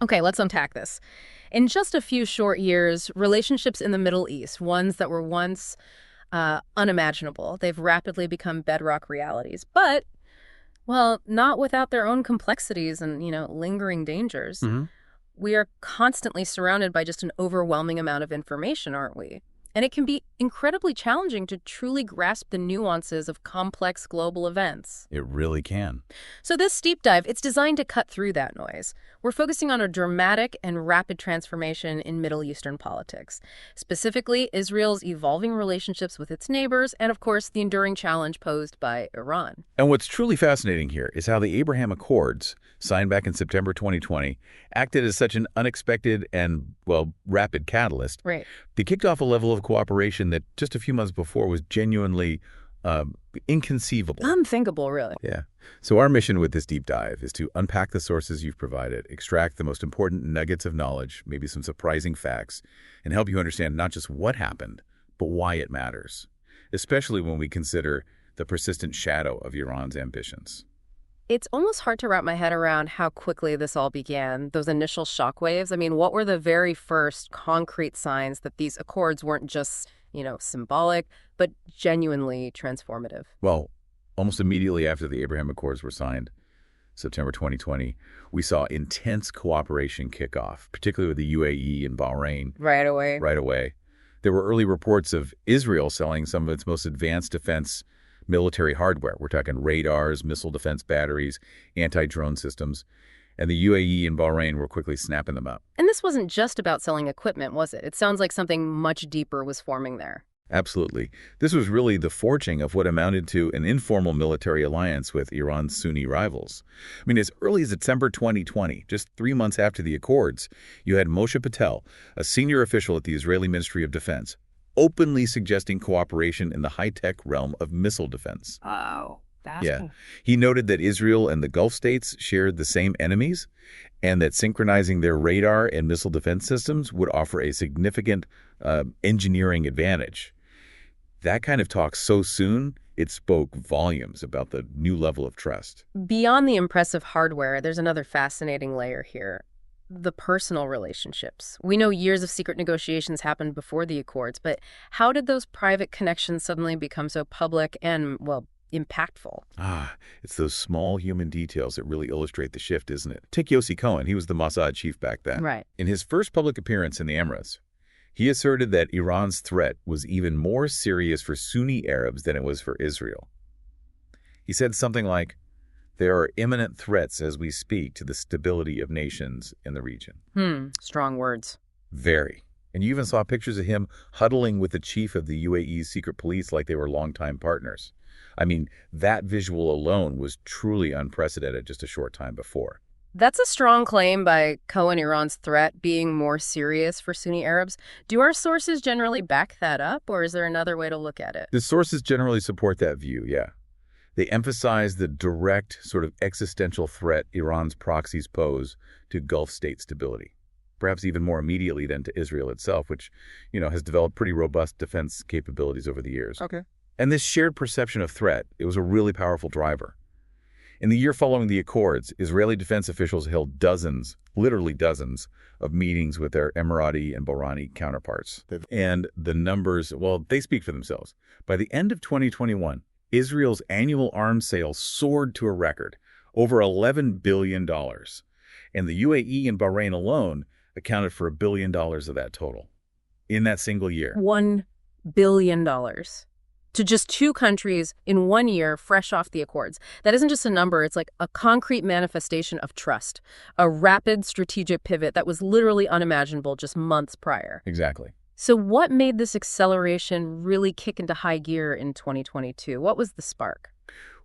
Okay, let's unpack this. In just a few short years, relationships in the Middle East, ones that were once unimaginable, they've rapidly become bedrock realities. But, well, not without their own complexities and, lingering dangers. Hmm. We are constantly surrounded by just an overwhelming amount of information, aren't we? And it can be incredibly challenging to truly grasp the nuances of complex global events. It really can. So this deep dive, it's designed to cut through that noise. We're focusing on a dramatic and rapid transformation in Middle Eastern politics, specifically Israel's evolving relationships with its neighbors and, of course, the enduring challenge posed by Iran. And what's truly fascinating here is how the Abraham Accords, signed back in September 2020, acted as such an unexpected and, well, rapid catalyst. Right. They kicked off a level of cooperation that just a few months before was genuinely inconceivable. Unthinkable, really. Yeah. So our mission with this deep dive is to unpack the sources you've provided, extract the most important nuggets of knowledge, maybe some surprising facts, and help you understand not just what happened, but why it matters, especially when we consider the persistent shadow of Iran's ambitions. It's almost hard to wrap my head around how quickly this all began, those initial shockwaves. I mean, what were the very first concrete signs that these accords weren't just, symbolic, but genuinely transformative? Well, almost immediately after the Abraham Accords were signed, September 2020, we saw intense cooperation kick off, particularly with the UAE and Bahrain. Right away. Right away. There were early reports of Israel selling some of its most advanced defense military hardware. We're talking radars, missile defense batteries, anti-drone systems. And the UAE and Bahrain were quickly snapping them up. And this wasn't just about selling equipment, was it? It sounds like something much deeper was forming there. Absolutely. This was really the forging of what amounted to an informal military alliance with Iran's Sunni rivals. I mean, as early as December 2020, just 3 months after the Accords, you had Moshe Patel, a senior official at the Israeli Ministry of Defense, openly suggesting cooperation in the high-tech realm of missile defense. Oh, that's Yeah. cool. He noted that Israel and the Gulf states shared the same enemies and that synchronizing their radar and missile defense systems would offer a significant engineering advantage. That kind of talk so soon, it spoke volumes about the new level of trust. Beyond the impressive hardware, there's another fascinating layer here. The personal relationships. We know years of secret negotiations happened before the Accords, but how did those private connections suddenly become so public and, well, impactful? It's those small human details that really illustrate the shift, isn't it? Take Yossi Cohen. He was the Mossad chief back then. Right. In his first public appearance in the Emirates, he asserted that Iran's threat was even more serious for Sunni Arabs than it was for Israel. He said something like, "There are imminent threats as we speak to the stability of nations in the region." Strong words. Very. And you even saw pictures of him huddling with the chief of the UAE's secret police like they were longtime partners. I mean, that visual alone was truly unprecedented just a short time before. That's a strong claim by Cohen, Iran's threat being more serious for Sunni Arabs. Do our sources generally back that up, or is there another way to look at it? The sources generally support that view, yeah. They emphasize the direct, sort of existential threat Iran's proxies pose to Gulf state stability, perhaps even more immediately than to Israel itself, which, has developed pretty robust defense capabilities over the years. Okay. And this shared perception of threat, it was a really powerful driver. In the year following the Accords, Israeli defense officials held dozens, literally dozens, of meetings with their Emirati and Bahraini counterparts. And the numbers, well, they speak for themselves. By the end of 2021, Israel's annual arms sales soared to a record, over $11 billion. And the UAE and Bahrain alone accounted for $1 billion of that total in that single year. $1 billion. To just two countries in 1 year, fresh off the Accords. That isn't just a number, it's like a concrete manifestation of trust, a rapid strategic pivot that was literally unimaginable just months prior. Exactly. So what made this acceleration really kick into high gear in 2022? What was the spark?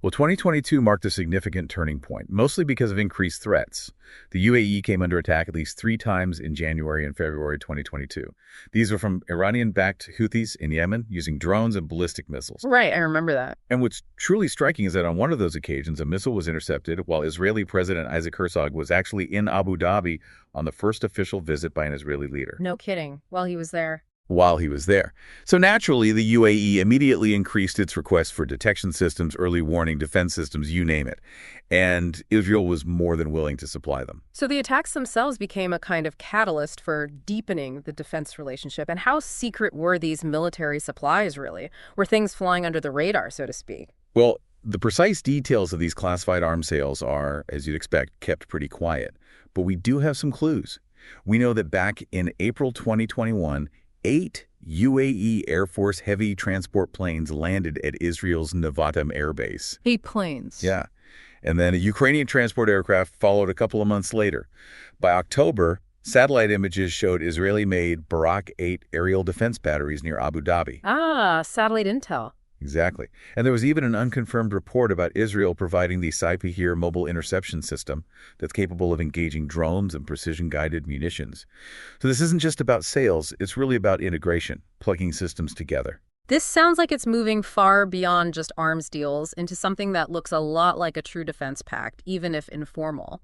Well, 2022 marked a significant turning point, mostly because of increased threats. The UAE came under attack at least 3 times in January and February 2022. These were from Iranian-backed Houthis in Yemen using drones and ballistic missiles. Right, I remember that. And what's truly striking is that on one of those occasions, a missile was intercepted while Israeli President Isaac Herzog was actually in Abu Dhabi on the first official visit by an Israeli leader. No kidding. While he was there. while he was there. So naturally, the UAE immediately increased its requests for detection systems, early warning defense systems, you name it. And Israel was more than willing to supply them. So the attacks themselves became a kind of catalyst for deepening the defense relationship. And how secret were these military supplies, really? Were things flying under the radar, so to speak? Well, the precise details of these classified arms sales are, as you'd expect, kept pretty quiet. But we do have some clues. We know that back in April 2021, 8 UAE Air Force heavy transport planes landed at Israel's Nevatim Air Base. 8 planes. Yeah. And then a Ukrainian transport aircraft followed a couple of months later. By October, satellite images showed Israeli-made Barak 8 aerial defense batteries near Abu Dhabi. Ah, satellite intel. Exactly. And there was even an unconfirmed report about Israel providing the Cyberwarfare mobile interception system that's capable of engaging drones and precision-guided munitions. So this isn't just about sales, it's really about integration, plugging systems together. This sounds like it's moving far beyond just arms deals into something that looks a lot like a true defense pact, even if informal.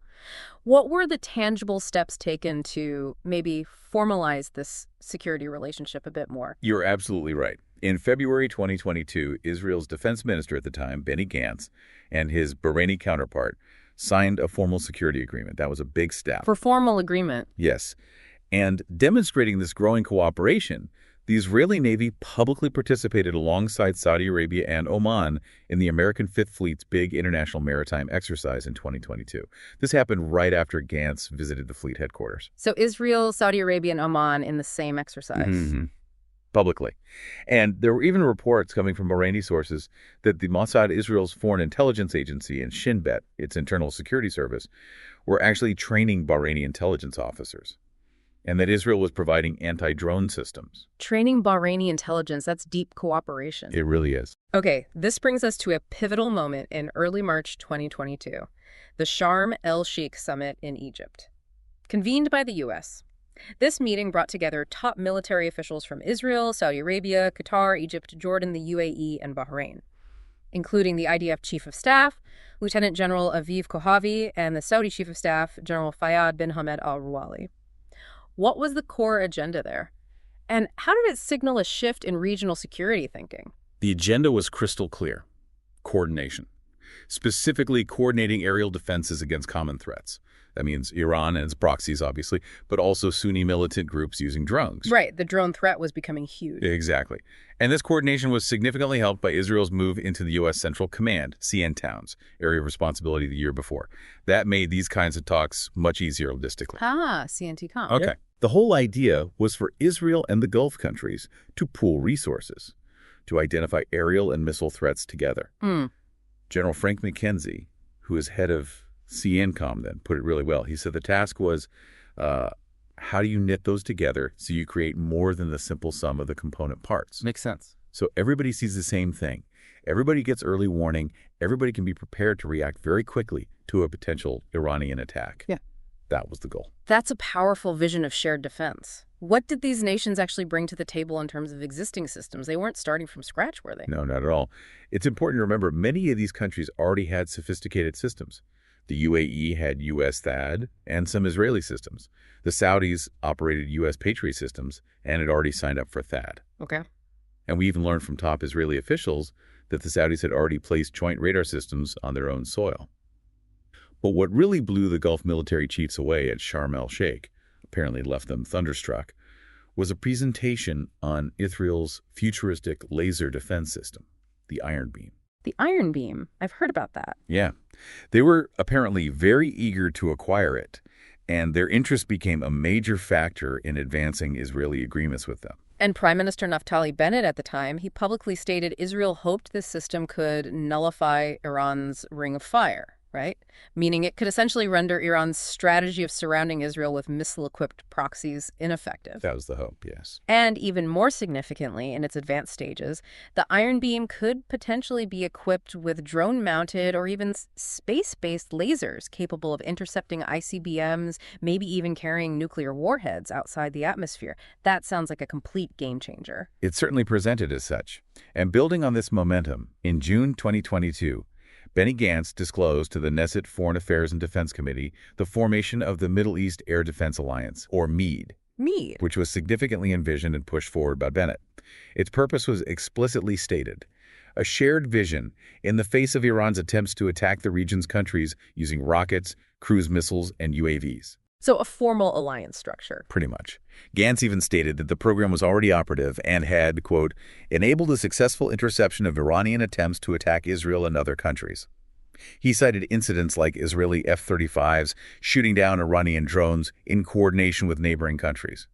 What were the tangible steps taken to maybe formalize this security relationship a bit more? You're absolutely right. In February 2022, Israel's defense minister at the time, Benny Gantz, and his Bahraini counterpart signed a formal security agreement. That was a big step. For formal agreement? Yes. And demonstrating this growing cooperation, the Israeli Navy publicly participated alongside Saudi Arabia and Oman in the American Fifth Fleet's big international maritime exercise in 2022. This happened right after Gantz visited the fleet headquarters. So Israel, Saudi Arabia, and Oman in the same exercise. Mm-hmm. Publicly. And there were even reports coming from Bahraini sources that the Mossad, Israel's foreign intelligence agency, and Shin Bet, its internal security service, were actually training Bahraini intelligence officers, and that Israel was providing anti-drone systems. Training Bahraini intelligence, that's deep cooperation. It really is. Okay, this brings us to a pivotal moment in early March 2022, the Sharm el-Sheikh summit in Egypt, convened by the U.S. This meeting brought together top military officials from Israel, Saudi Arabia, Qatar, Egypt, Jordan, the UAE, and Bahrain, including the IDF Chief of Staff, Lieutenant General Aviv Kohavi, and the Saudi Chief of Staff, General Fayyad bin Hamad al-Ruwali. What was the core agenda there? And how did it signal a shift in regional security thinking? The agenda was crystal clear. Coordination. Specifically coordinating aerial defenses against common threats. That means Iran and its proxies, obviously, but also Sunni militant groups using drones. Right, the drone threat was becoming huge. Exactly. And this coordination was significantly helped by Israel's move into the U.S. Central Command, CN Towns, area of responsibility the year before. That made these kinds of talks much easier logistically. Ah, CNTCOM. Okay. The whole idea was for Israel and the Gulf countries to pool resources, to identify aerial and missile threats together. General Frank McKenzie, who is head of CNCOM then, put it really well. He said the task was, how do you knit those together so you create more than the simple sum of the component parts? Makes sense. So everybody sees the same thing. Everybody gets early warning. Everybody can be prepared to react very quickly to a potential Iranian attack. Yeah. That was the goal. That's a powerful vision of shared defense. What did these nations actually bring to the table in terms of existing systems? They weren't starting from scratch, were they? No, not at all. It's important to remember many of these countries already had sophisticated systems. The UAE had U.S. THAAD and some Israeli systems. The Saudis operated U.S. Patriot systems and had already signed up for THAAD. Okay. And we even learned from top Israeli officials that the Saudis had already placed joint radar systems on their own soil. But what really blew the Gulf military chiefs away at Sharm el-Sheikh, apparently left them thunderstruck, was a presentation on Israel's futuristic laser defense system, the Iron Beam. The Iron Beam. I've heard about that. Yeah. They were apparently very eager to acquire it, and their interest became a major factor in advancing Israeli agreements with them. And Prime Minister Naftali Bennett at the time, he publicly stated Israel hoped this system could nullify Iran's Ring of Fire, right? Meaning it could essentially render Iran's strategy of surrounding Israel with missile-equipped proxies ineffective. That was the hope, yes. And even more significantly, in its advanced stages, the Iron Beam could potentially be equipped with drone-mounted or even space-based lasers capable of intercepting ICBMs, maybe even carrying nuclear warheads outside the atmosphere. That sounds like a complete game changer. It certainly presented as such. And building on this momentum, in June 2022, Benny Gantz disclosed to the Knesset Foreign Affairs and Defense Committee the formation of the Middle East Air Defense Alliance, or MEAD. Mead. which was significantly envisioned and pushed forward by Bennett. Its purpose was explicitly stated: a shared vision in the face of Iran's attempts to attack the region's countries using rockets, cruise missiles, and UAVs. So a formal alliance structure. Pretty much. Gantz even stated that the program was already operative and had, quote, enabled a successful interception of Iranian attempts to attack Israel and other countries. He cited incidents like Israeli F-35s shooting down Iranian drones in coordination with neighboring countries.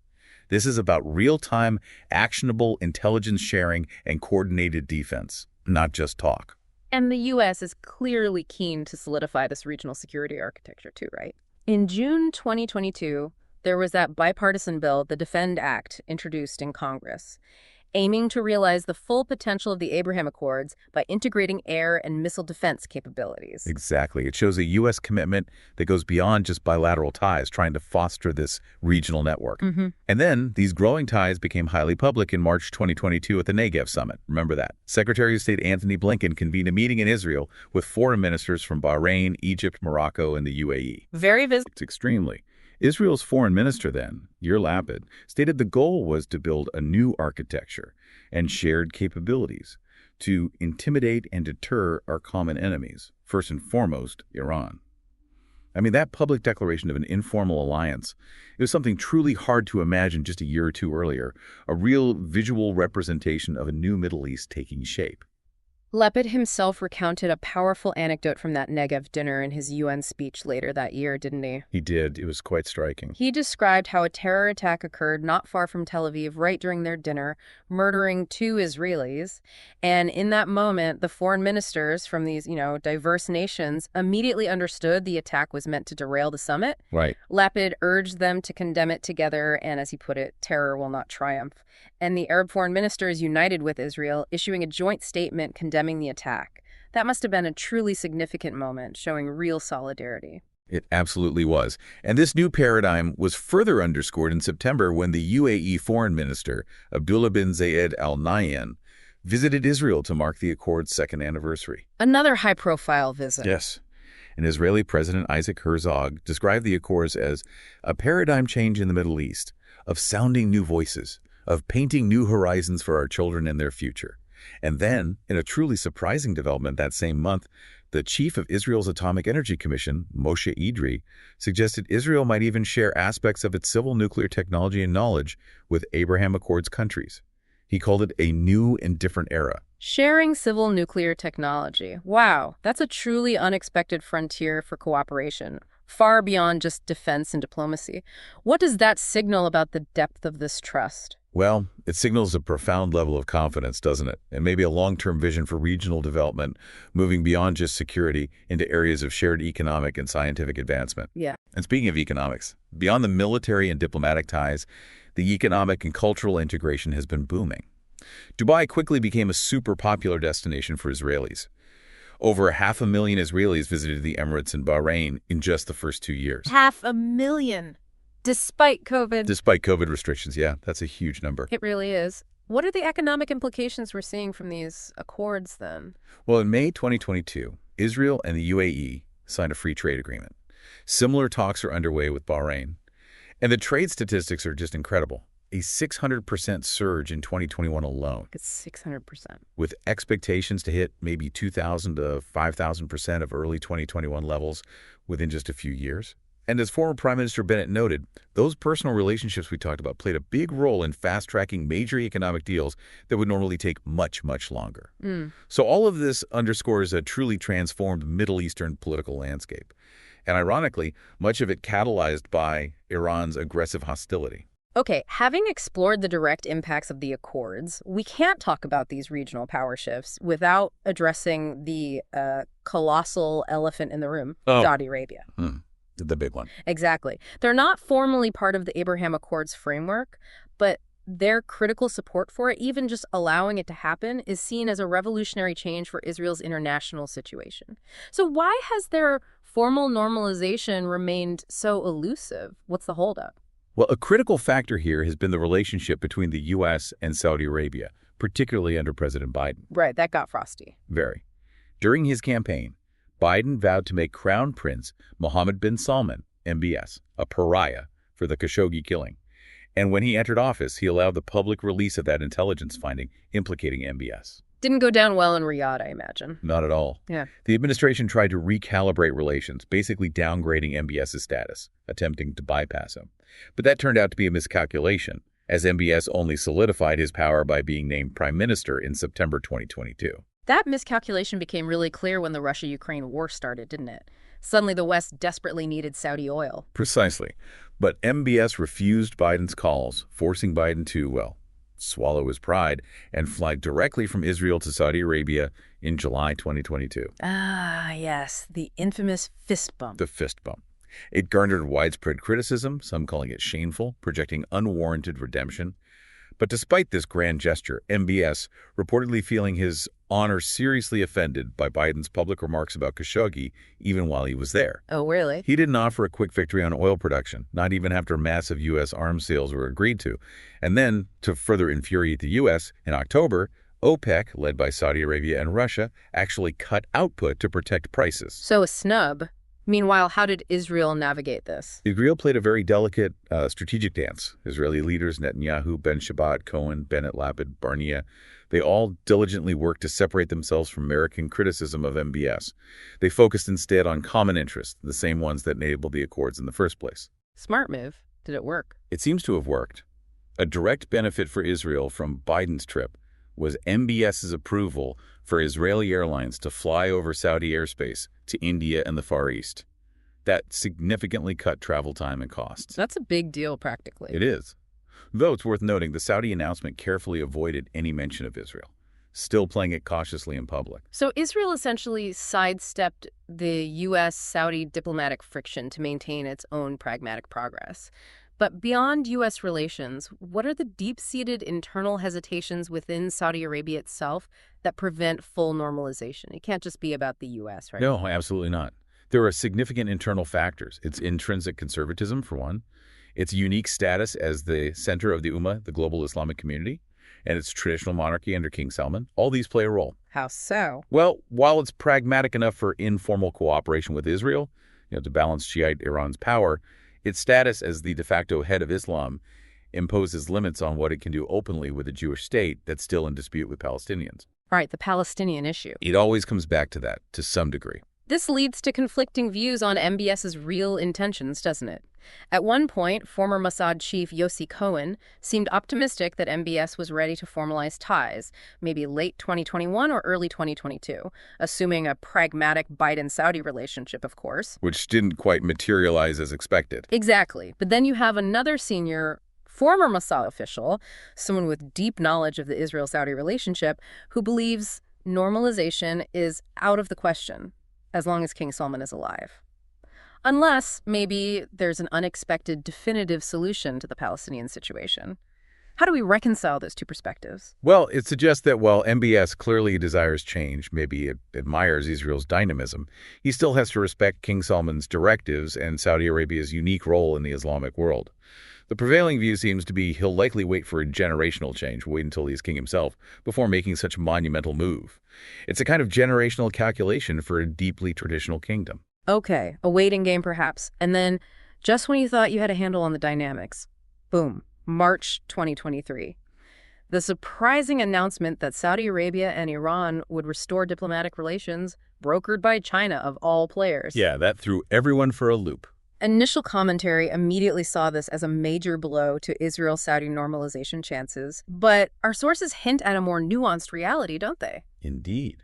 This is about real-time, actionable intelligence sharing and coordinated defense, not just talk. And the U.S. is clearly keen to solidify this regional security architecture too, right? In June 2022, there was that bipartisan bill, the Defend Act, introduced in Congress, aiming to realize the full potential of the Abraham Accords by integrating air and missile defense capabilities. Exactly. It shows a U.S. commitment that goes beyond just bilateral ties, trying to foster this regional network. And then these growing ties became highly public in March 2022 at the Negev Summit. Remember that. Secretary of State Anthony Blinken convened a meeting in Israel with foreign ministers from Bahrain, Egypt, Morocco, and the UAE. Very visible. It's extremely. Israel's foreign minister then, Yair Lapid, stated the goal was to build a new architecture and shared capabilities to intimidate and deter our common enemies, first and foremost, Iran. I mean, that public declaration of an informal alliance, it was something truly hard to imagine just a year or two earlier, a real visual representation of a new Middle East taking shape. Lapid himself recounted a powerful anecdote from that Negev dinner in his UN speech later that year, didn't he? He did. It was quite striking. He described how a terror attack occurred not far from Tel Aviv right during their dinner, murdering 2 Israelis. And in that moment, the foreign ministers from these, diverse nations immediately understood the attack was meant to derail the summit. Right. Lapid urged them to condemn it together, and as he put it, terror will not triumph. And the Arab foreign ministers united with Israel, issuing a joint statement condemning the attack. That must have been a truly significant moment, showing real solidarity. It absolutely was. And this new paradigm was further underscored in September when the UAE foreign minister, Abdullah bin Zayed Al Nahyan, visited Israel to mark the Accord's 2nd anniversary. Another high-profile visit. Yes. And Israeli President Isaac Herzog described the Accords as a paradigm change in the Middle East, of sounding new voices, of painting new horizons for our children and their future. And then, in a truly surprising development that same month, the chief of Israel's Atomic Energy Commission, Moshe Idri, suggested Israel might even share aspects of its civil nuclear technology and knowledge with Abraham Accords countries. He called it a new and different era. Sharing civil nuclear technology. Wow, that's a truly unexpected frontier for cooperation, far beyond just defense and diplomacy. What does that signal about the depth of this trust? Well, it signals a profound level of confidence, doesn't it? And maybe a long-term vision for regional development, moving beyond just security into areas of shared economic and scientific advancement. Yeah. And speaking of economics, beyond the military and diplomatic ties, the economic and cultural integration has been booming. Dubai quickly became a super popular destination for Israelis. Over 500,000 Israelis visited the Emirates and Bahrain in just the first 2 years. 500,000. Despite COVID. Despite COVID restrictions, yeah, that's a huge number. It really is. What are the economic implications we're seeing from these accords then? Well, in May 2022, Israel and the UAE signed a free trade agreement. Similar talks are underway with Bahrain. And the trade statistics are just incredible. A 600% surge in 2021 alone. It's 600%. With expectations to hit maybe 2,000 to 5,000% of early 2021 levels within just a few years. And as former Prime Minister Bennett noted, those personal relationships we talked about played a big role in fast-tracking major economic deals that would normally take much, much longer. So all of this underscores a truly transformed Middle Eastern political landscape. And ironically, much of it catalyzed by Iran's aggressive hostility. Okay, having explored the direct impacts of the Accords, we can't talk about these regional power shifts without addressing the colossal elephant in the room, Saudi Arabia. The big one. Exactly. They're not formally part of the Abraham Accords framework, but their critical support for it, even just allowing it to happen, is seen as a revolutionary change for Israel's international situation. So why has their formal normalization remained so elusive? What's the holdup? Well, a critical factor here has been the relationship between the U.S. and Saudi Arabia, particularly under President Biden. Right, that got frosty. Very. During his campaign, Biden vowed to make Crown Prince Mohammed bin Salman, MBS, a pariah for the Khashoggi killing. And when he entered office, he allowed the public release of that intelligence finding implicating MBS. Didn't go down well in Riyadh, I imagine. Not at all. Yeah. The administration tried to recalibrate relations, basically downgrading MBS's status, attempting to bypass him. But that turned out to be a miscalculation, as MBS only solidified his power by being named prime minister in September 2022. That miscalculation became really clear when the Russia-Ukraine war started, didn't it? Suddenly the West desperately needed Saudi oil. Precisely. But MBS refused Biden's calls, forcing Biden to, well, swallow his pride and fly directly from Israel to Saudi Arabia in July 2022. Ah, yes, the infamous fist bump. The fist bump. It garnered widespread criticism, some calling it shameful, projecting unwarranted redemption. But despite this grand gesture, MBS, reportedly feeling his honor seriously offended by Biden's public remarks about Khashoggi even while he was there. Oh, really? He didn't offer a quick victory on oil production, not even after massive U.S. arms sales were agreed to. And then, to further infuriate the U.S., in October, OPEC, led by Saudi Arabia and Russia, actually cut output to protect prices. So a snub. Meanwhile, how did Israel navigate this? Israel played a very delicate strategic dance. Israeli leaders Netanyahu, Ben Shabbat, Cohen, Bennett, Lapid, Barnea, they all diligently worked to separate themselves from American criticism of MBS. They focused instead on common interests, the same ones that enabled the Accords in the first place. Smart move. Did it work? It seems to have worked. A direct benefit for Israel from Biden's trip was MBS's approval for Israeli airlines to fly over Saudi airspace to India and the Far East. That significantly cut travel time and costs. That's a big deal, practically. It is. Though it's worth noting, the Saudi announcement carefully avoided any mention of Israel, still playing it cautiously in public. So Israel essentially sidestepped the U.S.-Saudi diplomatic friction to maintain its own pragmatic progress. But beyond U.S. relations, what are the deep-seated internal hesitations within Saudi Arabia itself that prevent full normalization? It can't just be about the U.S., right? No, absolutely not. There are significant internal factors. Its intrinsic conservatism, for one, its unique status as the center of the Ummah, the global Islamic community, and its traditional monarchy under King Salman. All these play a role. How so? Well, while it's pragmatic enough for informal cooperation with Israel, to balance Shiite Iran's power, its status as the de facto head of Islam imposes limits on what it can do openly with a Jewish state that's still in dispute with Palestinians. Right, the Palestinian issue. It always comes back to that, to some degree. This leads to conflicting views on MBS's real intentions, doesn't it? At one point, former Mossad chief Yossi Cohen seemed optimistic that MBS was ready to formalize ties, maybe late 2021 or early 2022, assuming a pragmatic Biden-Saudi relationship, of course. Which didn't quite materialize as expected. Exactly. But then you have another senior former Mossad official, someone with deep knowledge of the Israel-Saudi relationship, who believes normalization is out of the question as long as King Salman is alive. Unless, maybe, there's an unexpected definitive solution to the Palestinian situation. How do we reconcile those two perspectives? Well, it suggests that while MBS clearly desires change, maybe it admires Israel's dynamism, he still has to respect King Salman's directives and Saudi Arabia's unique role in the Islamic world. The prevailing view seems to be he'll likely wait for a generational change, wait until he's king himself, before making such a monumental move. It's a kind of generational calculation for a deeply traditional kingdom. Okay, a waiting game perhaps. And then, just when you thought you had a handle on the dynamics, boom, March 2023. The surprising announcement that Saudi Arabia and Iran would restore diplomatic relations, brokered by China of all players. Yeah, that threw everyone for a loop. Initial commentary immediately saw this as a major blow to Israel-Saudi normalization chances, but our sources hint at a more nuanced reality, don't they? Indeed.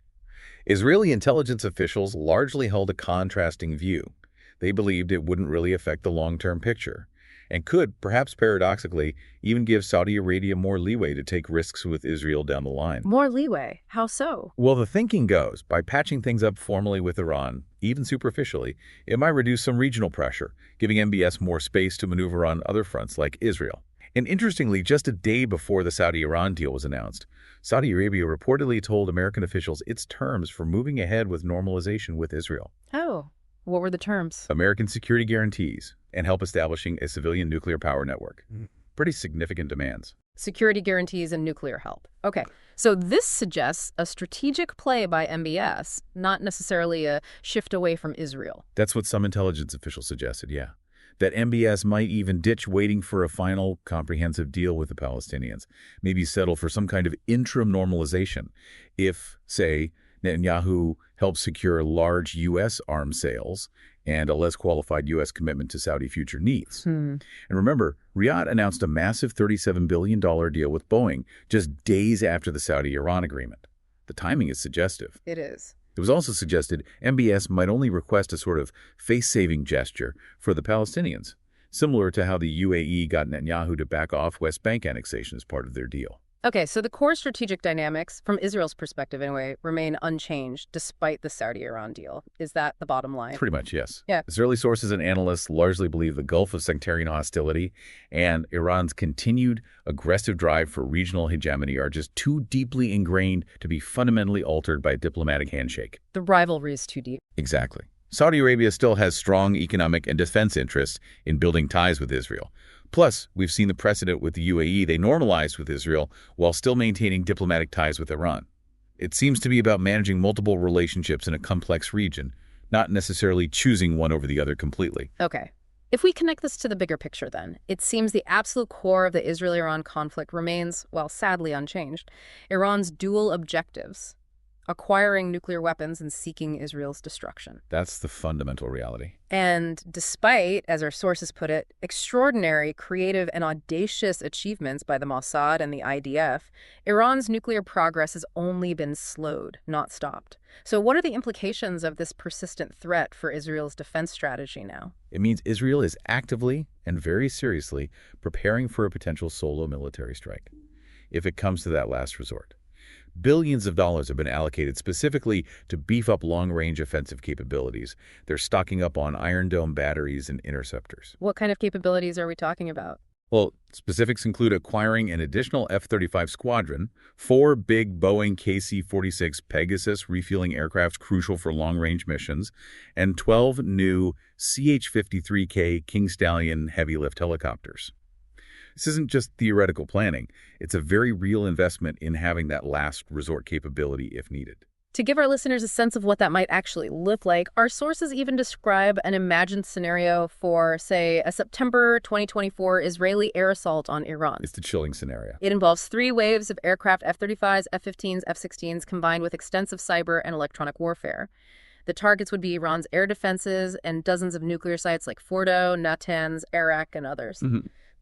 Israeli intelligence officials largely held a contrasting view. They believed it wouldn't really affect the long-term picture, and could, perhaps paradoxically, even give Saudi Arabia more leeway to take risks with Israel down the line. More leeway? How so? Well, the thinking goes, by patching things up formally with Iran, even superficially, it might reduce some regional pressure, giving MBS more space to maneuver on other fronts like Israel. And interestingly, just a day before the Saudi-Iran deal was announced, Saudi Arabia reportedly told American officials its terms for moving ahead with normalization with Israel. Oh, what were the terms? American security guarantees and help establishing a civilian nuclear power network. Pretty significant demands. Security guarantees and nuclear help. Okay, so this suggests a strategic play by MBS, not necessarily a shift away from Israel. That's what some intelligence officials suggested, yeah. that MBS might even ditch waiting for a final comprehensive deal with the Palestinians, maybe settle for some kind of interim normalization if, say, Netanyahu helps secure large U.S. arms sales and a less qualified U.S. commitment to Saudi future needs. And remember, Riyadh announced a massive $37 billion deal with Boeing just days after the Saudi-Iran agreement. The timing is suggestive. It is. It was also suggested MBS might only request a sort of face-saving gesture for the Palestinians, similar to how the UAE got Netanyahu to back off West Bank annexation as part of their deal. Okay, so the core strategic dynamics, from Israel's perspective anyway, remain unchanged despite the Saudi-Iran deal. Is that the bottom line? Pretty much, yes. Yeah. Israeli sources and analysts largely believe the gulf of sectarian hostility and Iran's continued aggressive drive for regional hegemony are just too deeply ingrained to be fundamentally altered by a diplomatic handshake. The rivalry is too deep. Exactly. Saudi Arabia still has strong economic and defense interests in building ties with Israel. Plus, we've seen the precedent with the UAE. They normalized with Israel while still maintaining diplomatic ties with Iran. It seems to be about managing multiple relationships in a complex region, not necessarily choosing one over the other completely. Okay. If we connect this to the bigger picture then, it seems the absolute core of the Israel-Iran conflict remains, well, sadly unchanged, Iran's dual objectives: acquiring nuclear weapons and seeking Israel's destruction. That's the fundamental reality. And despite, as our sources put it, extraordinary, creative, and audacious achievements by the Mossad and the IDF, Iran's nuclear progress has only been slowed, not stopped. So what are the implications of this persistent threat for Israel's defense strategy now? It means Israel is actively and very seriously preparing for a potential solo military strike, if it comes to that last resort. Billions of dollars have been allocated specifically to beef up long-range offensive capabilities. They're stocking up on Iron Dome batteries and interceptors. What kind of capabilities are we talking about? Well, specifics include acquiring an additional F-35 squadron, 4 big Boeing KC-46 Pegasus refueling aircraft crucial for long-range missions, and 12 new CH-53K King Stallion heavy-lift helicopters. This isn't just theoretical planning. It's a very real investment in having that last resort capability if needed. To give our listeners a sense of what that might actually look like, our sources even describe an imagined scenario for, say, a September 2024 Israeli air assault on Iran. It's the chilling scenario. It involves 3 waves of aircraft F-35s, F-15s, F-16s, combined with extensive cyber and electronic warfare. The targets would be Iran's air defenses and dozens of nuclear sites like Fordo, Natanz, Arak, and others.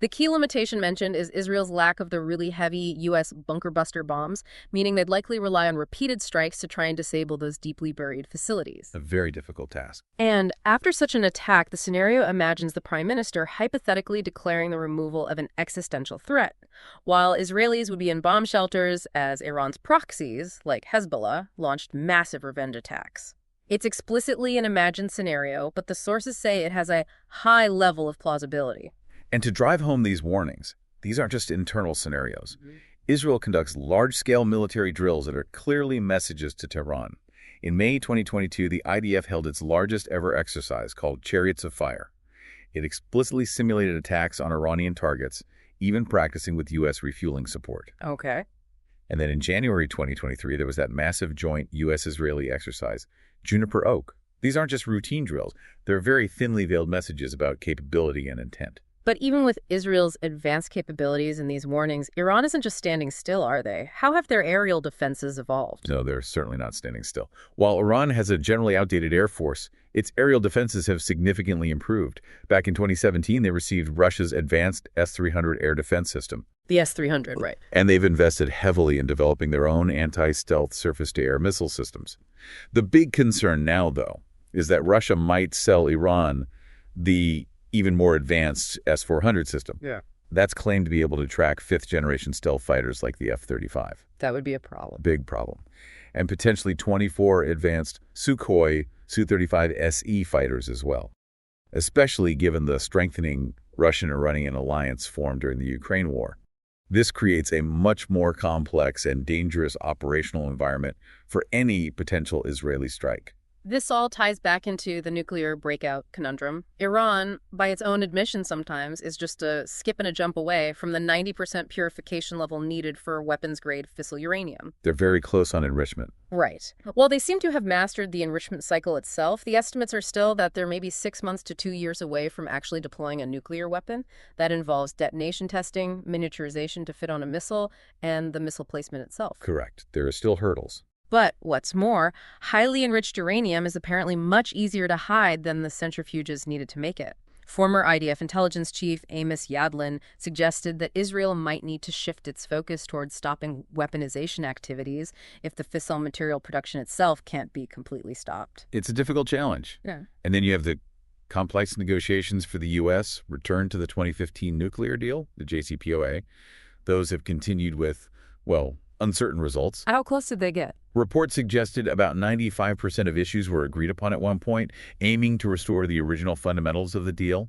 The key limitation mentioned is Israel's lack of the really heavy U.S. bunker buster bombs, meaning they'd likely rely on repeated strikes to try and disable those deeply buried facilities. A very difficult task. And after such an attack, the scenario imagines the prime minister hypothetically declaring the removal of an existential threat, while Israelis would be in bomb shelters as Iran's proxies, like Hezbollah, launched massive revenge attacks. It's explicitly an imagined scenario, but the sources say it has a high level of plausibility. And to drive home these warnings, these aren't just internal scenarios. Israel conducts large-scale military drills that are clearly messages to Tehran. In May 2022, the IDF held its largest ever exercise called Chariots of Fire. It explicitly simulated attacks on Iranian targets, even practicing with U.S. refueling support. Okay. And then in January 2023, there was that massive joint U.S.-Israeli exercise, Juniper Oak. These aren't just routine drills. They're very thinly veiled messages about capability and intent. But even with Israel's advanced capabilities and these warnings, Iran isn't just standing still, are they? How have their aerial defenses evolved? No, they're certainly not standing still. While Iran has a generally outdated air force, its aerial defenses have significantly improved. Back in 2017, they received Russia's advanced S-300 air defense system. The S-300, right. And they've invested heavily in developing their own anti-stealth surface-to-air missile systems. The big concern now, though, is that Russia might sell Iran the even more advanced S-400 system. Yeah. That's claimed to be able to track 5th-generation stealth fighters like the F-35. That would be a problem. Big problem. And potentially 24 advanced Sukhoi Su-35 SE fighters as well, especially given the strengthening Russian-Iranian alliance formed during the Ukraine war. This creates a much more complex and dangerous operational environment for any potential Israeli strike. This all ties back into the nuclear breakout conundrum. Iran, by its own admission sometimes, is just a skip and a jump away from the 90% purification level needed for weapons-grade fissile uranium. They're very close on enrichment. Right. While they seem to have mastered the enrichment cycle itself, the estimates are still that they're maybe 6 months to 2 years away from actually deploying a nuclear weapon. That involves detonation testing, miniaturization to fit on a missile, and the missile placement itself. Correct. There are still hurdles. But what's more, highly enriched uranium is apparently much easier to hide than the centrifuges needed to make it. Former IDF intelligence chief Amos Yadlin suggested that Israel might need to shift its focus towards stopping weaponization activities if the fissile material production itself can't be completely stopped. It's a difficult challenge. Yeah. And then you have the complex negotiations for the U.S. return to the 2015 nuclear deal, the JCPOA. Those have continued with, well, uncertain results. How close did they get? Reports suggested about 95% of issues were agreed upon at one point, aiming to restore the original fundamentals of the deal.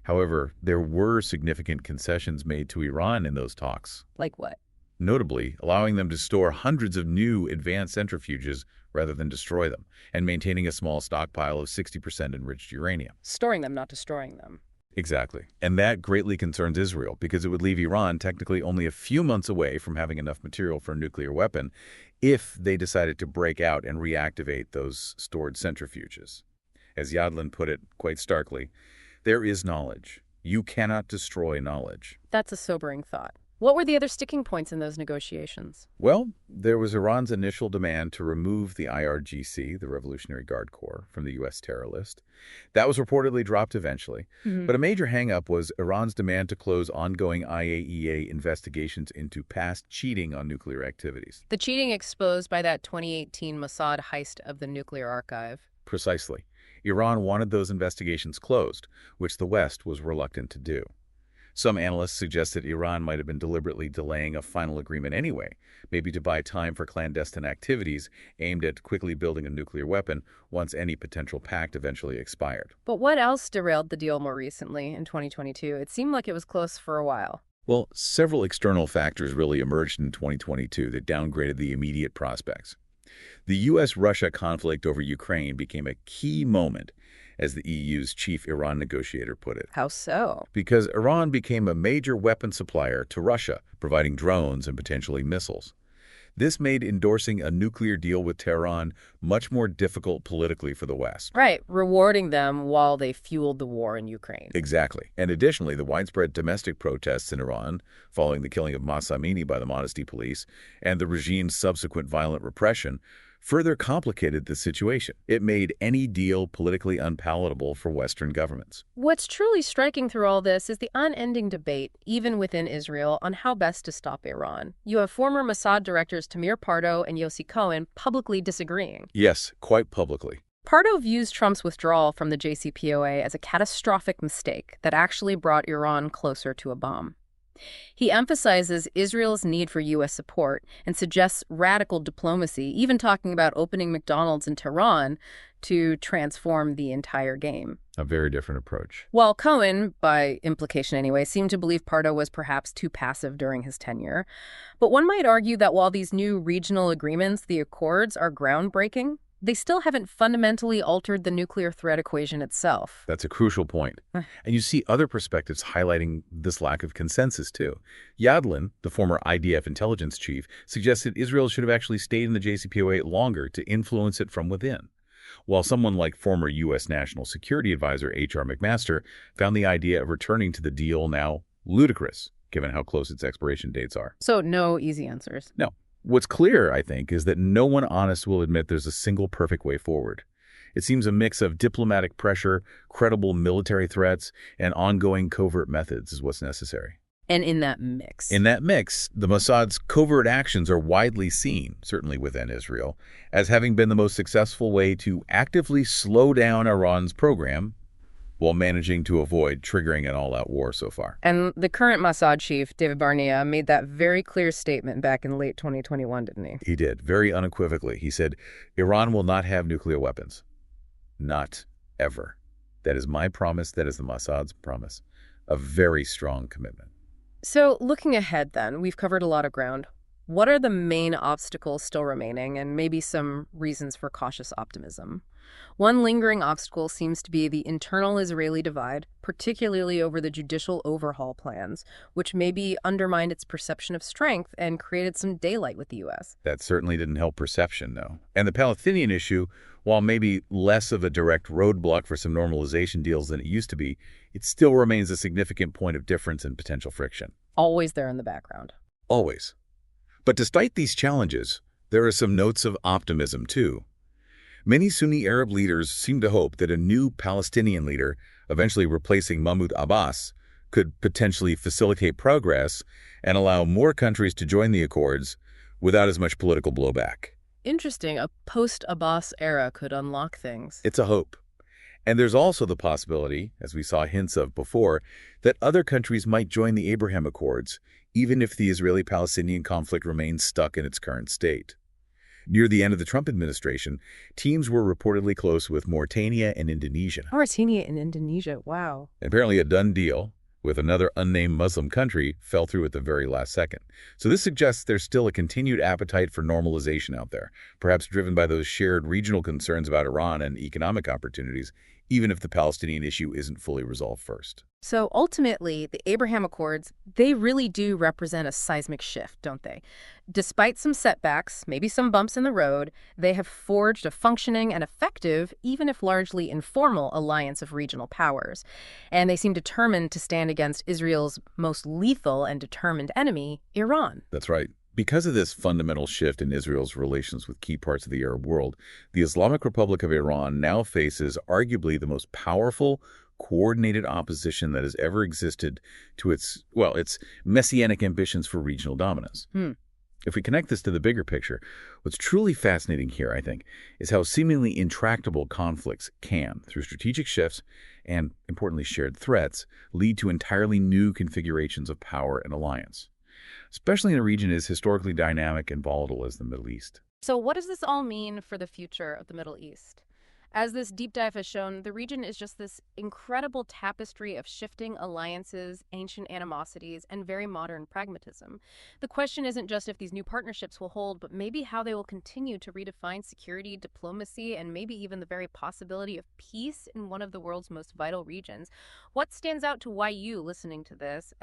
However, there were significant concessions made to Iran in those talks. Like what? Notably, allowing them to store hundreds of new advanced centrifuges rather than destroy them, and maintaining a small stockpile of 60% enriched uranium. Storing them, not destroying them. Exactly. And that greatly concerns Israel because it would leave Iran technically only a few months away from having enough material for a nuclear weapon if they decided to break out and reactivate those stored centrifuges. As Yadlin put it quite starkly, there is knowledge. You cannot destroy knowledge. That's a sobering thought. What were the other sticking points in those negotiations? Well, there was Iran's initial demand to remove the IRGC, the Revolutionary Guard Corps, from the U.S. terror list. That was reportedly dropped eventually. But a major hang-up was Iran's demand to close ongoing IAEA investigations into past cheating on nuclear activities. The cheating exposed by that 2018 Mossad heist of the nuclear archive. Precisely. Iran wanted those investigations closed, which the West was reluctant to do. Some analysts suggest that Iran might have been deliberately delaying a final agreement anyway, maybe to buy time for clandestine activities aimed at quickly building a nuclear weapon once any potential pact eventually expired. But what else derailed the deal more recently in 2022? It seemed like it was close for a while. Well, several external factors really emerged in 2022 that downgraded the immediate prospects. The U.S.-Russia conflict over Ukraine became a key moment, as the EU's chief Iran negotiator put it. How so? Because Iran became a major weapon supplier to Russia, providing drones and potentially missiles. This made endorsing a nuclear deal with Tehran much more difficult politically for the West. Right, rewarding them while they fueled the war in Ukraine. Exactly. And additionally, the widespread domestic protests in Iran, following the killing of Mahsa Amini by the Modesty police, and the regime's subsequent violent repression, further complicated the situation. It made any deal politically unpalatable for Western governments. What's truly striking through all this is the unending debate, even within Israel, on how best to stop Iran. You have former Mossad directors Tamir Pardo and Yossi Cohen publicly disagreeing. Yes, quite publicly. Pardo views Trump's withdrawal from the JCPOA as a catastrophic mistake that actually brought Iran closer to a bomb. He emphasizes Israel's need for U.S. support and suggests radical diplomacy, even talking about opening McDonald's in Tehran to transform the entire game. A very different approach. While Cohen, by implication anyway, seemed to believe Pardo was perhaps too passive during his tenure. But one might argue that while these new regional agreements, the Accords, are groundbreaking, they still haven't fundamentally altered the nuclear threat equation itself. That's a crucial point. And you see other perspectives highlighting this lack of consensus, too. Yadlin, the former IDF intelligence chief, suggested Israel should have actually stayed in the JCPOA longer to influence it from within, while someone like former U.S. National Security Advisor H.R. McMaster found the idea of returning to the deal now ludicrous, given how close its expiration dates are. So no easy answers. No. What's clear, I think, is that no one honest will admit there's a single perfect way forward. It seems a mix of diplomatic pressure, credible military threats, and ongoing covert methods is what's necessary. And in that mix, the Mossad's covert actions are widely seen, certainly within Israel, as having been the most successful way to actively slow down Iran's program while managing to avoid triggering an all-out war so far. And the current Mossad chief, David Barnea, made that very clear statement back in late 2021, didn't he? He did, very unequivocally. He said, Iran will not have nuclear weapons. Not ever. That is my promise. That is the Mossad's promise. A very strong commitment. So looking ahead then, we've covered a lot of ground. What are the main obstacles still remaining, and maybe some reasons for cautious optimism? One lingering obstacle seems to be the internal Israeli divide, particularly over the judicial overhaul plans, which maybe undermined its perception of strength and created some daylight with the U.S. That certainly didn't help perception, though. And the Palestinian issue, while maybe less of a direct roadblock for some normalization deals than it used to be, it still remains a significant point of difference and potential friction. Always there in the background. Always. But despite these challenges, there are some notes of optimism, too. Many Sunni Arab leaders seem to hope that a new Palestinian leader, eventually replacing Mahmoud Abbas, could potentially facilitate progress and allow more countries to join the accords without as much political blowback. Interesting. A post-Abbas era could unlock things. It's a hope. And there's also the possibility, as we saw hints of before, that other countries might join the Abraham Accords, even if the Israeli-Palestinian conflict remains stuck in its current state. Near the end of the Trump administration, teams were reportedly close with Mauritania and Indonesia. Mauritania and Indonesia, wow. And apparently a done deal with another unnamed Muslim country fell through at the very last second. So this suggests there's still a continued appetite for normalization out there, perhaps driven by those shared regional concerns about Iran and economic opportunities, even if the Palestinian issue isn't fully resolved first. So ultimately, the Abraham Accords, they really do represent a seismic shift, don't they? Despite some setbacks, maybe some bumps in the road, they have forged a functioning and effective, even if largely informal, alliance of regional powers. And they seem determined to stand against Israel's most lethal and determined enemy, Iran. That's right. Because of this fundamental shift in Israel's relations with key parts of the Arab world, the Islamic Republic of Iran now faces arguably the most powerful, coordinated opposition that has ever existed to its messianic ambitions for regional dominance. If we connect this to the bigger picture, what's truly fascinating here, I think, is how seemingly intractable conflicts can, through strategic shifts and, importantly, shared threats, lead to entirely new configurations of power and alliance, especially in a region as historically dynamic and volatile as the Middle East. So what does this all mean for the future of the Middle East? As this deep dive has shown, the region is just this incredible tapestry of shifting alliances, ancient animosities, and very modern pragmatism. The question isn't just if these new partnerships will hold, but maybe how they will continue to redefine security, diplomacy, and maybe even the very possibility of peace in one of the world's most vital regions. What stands out to you listening to this